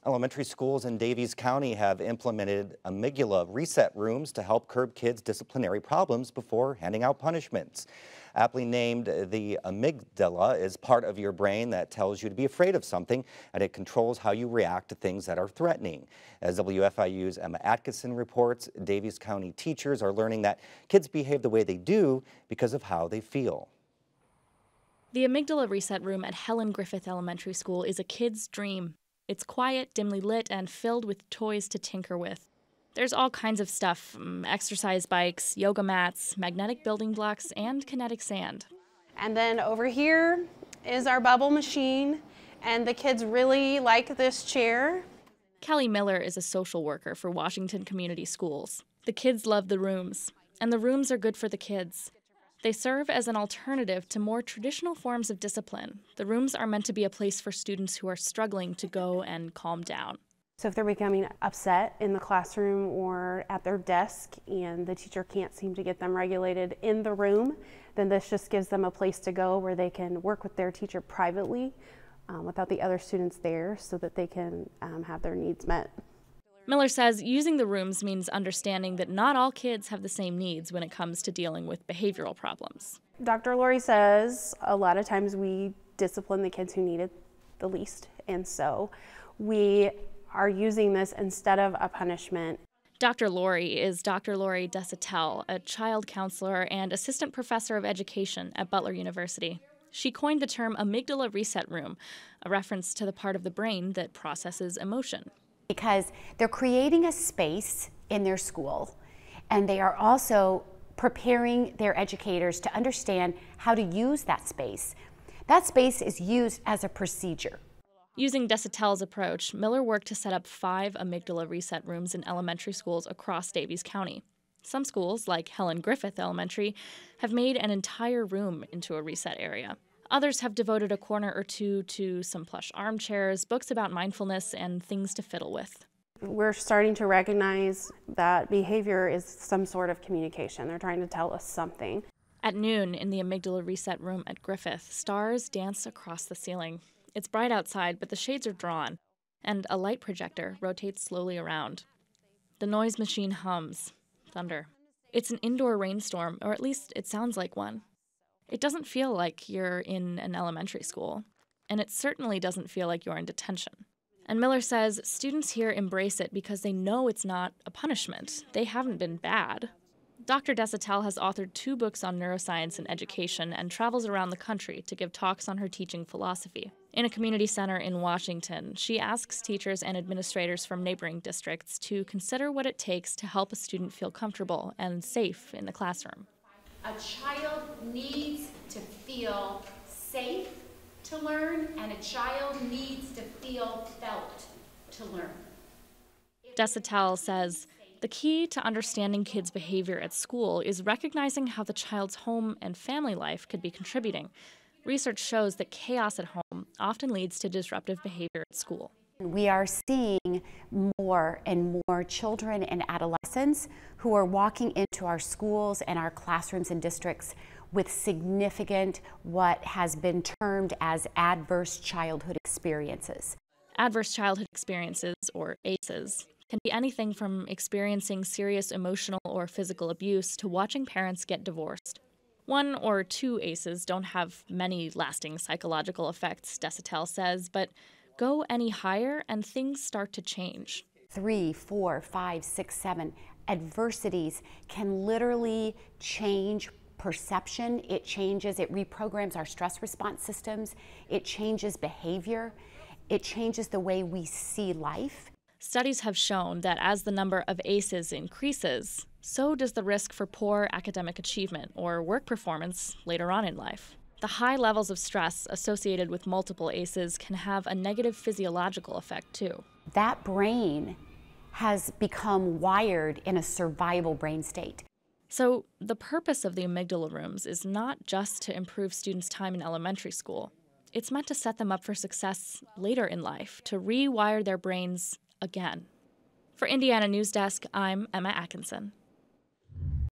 Elementary schools in Daviess County have implemented amygdala reset rooms to help curb kids' disciplinary problems before handing out punishments. Aptly named, the amygdala is part of your brain that tells you to be afraid of something, and it controls how you react to things that are threatening. As WFIU's Emma Atkinson reports, Daviess County teachers are learning that kids behave the way they do because of how they feel. The amygdala reset room at Helen Griffith Elementary School is a kid's dream. It's quiet, dimly lit, and filled with toys to tinker with. There's all kinds of stuff, exercise bikes, yoga mats, magnetic building blocks, and kinetic sand. And then over here is our bubble machine, and the kids really like this chair. Kelly Miller is a social worker for Washington Community Schools. The kids love the rooms, and the rooms are good for the kids. They serve as an alternative to more traditional forms of discipline. The rooms are meant to be a place for students who are struggling to go and calm down. So if they're becoming upset in the classroom or at their desk and the teacher can't seem to get them regulated in the room, then this just gives them a place to go where they can work with their teacher privately without the other students there so that they can have their needs met. Miller says using the rooms means understanding that not all kids have the same needs when it comes to dealing with behavioral problems. Dr. Lori says a lot of times we discipline the kids who need it the least, and so we are using this instead of a punishment. Dr. Lori is Dr. Lori Disciplinary, a child counselor and assistant professor of education at Butler University. She coined the term amygdala reset room, a reference to the part of the brain that processes emotion. Because they're creating a space in their school, and they are also preparing their educators to understand how to use that space. That space is used as a procedure. Using Disciplinar's approach, Miller worked to set up 5 amygdala reset rooms in elementary schools across Daviess County. Some schools, like Helen Griffith Elementary, have made an entire room into a reset area. Others have devoted a corner or two to some plush armchairs, books about mindfulness, and things to fiddle with. We're starting to recognize that behavior is some sort of communication. They're trying to tell us something. At noon, in the amygdala reset room at Griffith, stars dance across the ceiling. It's bright outside, but the shades are drawn, and a light projector rotates slowly around. The noise machine hums. Thunder. It's an indoor rainstorm, or at least it sounds like one. It doesn't feel like you're in an elementary school, and it certainly doesn't feel like you're in detention. And Miller says students here embrace it because they know it's not a punishment. They haven't been bad. Dr. Disciplinary has authored 2 books on neuroscience and education and travels around the country to give talks on her teaching philosophy. In a community center in Washington, she asks teachers and administrators from neighboring districts to consider what it takes to help a student feel comfortable and safe in the classroom. A child needs to feel safe to learn, and a child needs to feel felt to learn. Disciplinary says the key to understanding kids' behavior at school is recognizing how the child's home and family life could be contributing. Research shows that chaos at home often leads to disruptive behavior at school. We are seeing more and more children and adolescents who are walking into our schools and our classrooms and districts with significant, what has been termed as adverse childhood experiences. Adverse childhood experiences, or ACEs, can be anything from experiencing serious emotional or physical abuse to watching parents get divorced. 1 or 2 ACEs don't have many lasting psychological effects, Disciplinary says, but go any higher and things start to change. 3, 4, 5, 6, 7 adversities can literally change perception. It changes, it reprograms our stress response systems. It changes behavior. It changes the way we see life. Studies have shown that as the number of ACEs increases, so does the risk for poor academic achievement or work performance later on in life. The high levels of stress associated with multiple ACEs can have a negative physiological effect too. That brain has become wired in a survival brain state. So the purpose of the amygdala rooms is not just to improve students' time in elementary school. It's meant to set them up for success later in life, to rewire their brains again. For Indiana Newsdesk, I'm Emma Atkinson.